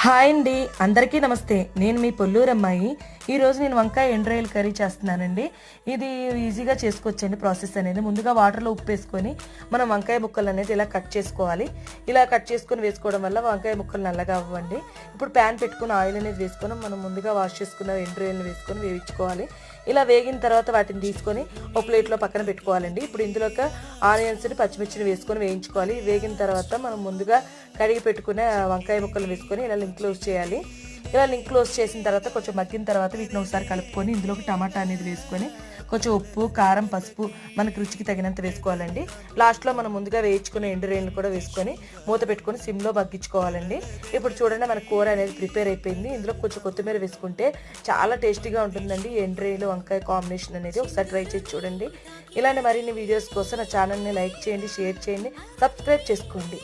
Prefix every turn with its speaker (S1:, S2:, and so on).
S1: Hi అండి, అందరికీ నమస్తే. నేను మీ పొల్లూరమ్మాయి. ఈరోజు నేను వంకాయ ఎండ్రాయిల్ కర్రీ చేస్తున్నానండి. ఇది ఈజీగా చేసుకోవచ్చండి. ప్రాసెస్ అనేది ముందుగా వాటర్లో ఉప్పు వేసుకొని మనం వంకాయ ముక్కలు అనేది ఇలా కట్ చేసుకోవాలి. ఇలా కట్ చేసుకొని వేసుకోవడం వల్ల వంకాయ ముక్కలు నల్లగా అవ్వండి. ఇప్పుడు ప్యాన్ పెట్టుకుని ఆయిల్ అనేది వేసుకొని మనం ముందుగా వాష్ చేసుకున్న ఎండ్రాయిల్ని వేసుకొని వేయించుకోవాలి. ఇలా వేగిన తర్వాత వాటిని తీసుకొని ఒక ప్లేట్లో పక్కన పెట్టుకోవాలండి. ఇప్పుడు ఇందులోకి ఆనియన్స్ని పచ్చిమిర్చిని వేసుకొని వేయించుకోవాలి. వేగిన తర్వాత మనం ముందుగా కడిగి పెట్టుకునే వంకాయ ముక్కలు వేసుకొని ఇలా లింక్ క్లోజ్ చేయాలి. ఇలా లింక్ క్లోజ్ చేసిన తర్వాత కొంచెం మగ్గిన తర్వాత వీటిని ఒకసారి కలుపుకొని ఇందులోకి టమాటా అనేది వేసుకొని కొంచెం ఉప్పు, కారం, పసుపు మనకు రుచికి తగినంత వేసుకోవాలండి. లాస్ట్లో మనం ముందుగా వేయించుకునే ఎండురేళ్ళు కూడా వేసుకొని మూత పెట్టుకొని సిమ్లో మగ్గించుకోవాలండి. ఇప్పుడు చూడండి, మన కూర అనేది ప్రిపేర్ అయిపోయింది. ఇందులో కొంచెం కొత్తిమీర వేసుకుంటే చాలా టేస్టీగా ఉంటుందండి. ఎండురేళ్ళు వంకాయ కాంబినేషన్ అనేది ఒకసారి ట్రై చేసి చూడండి. ఇలాంటి మరిన్ని వీడియోస్ కోసం నా ఛానల్ని లైక్ చేయండి, షేర్ చేయండి, సబ్స్క్రైబ్ చేసుకోండి.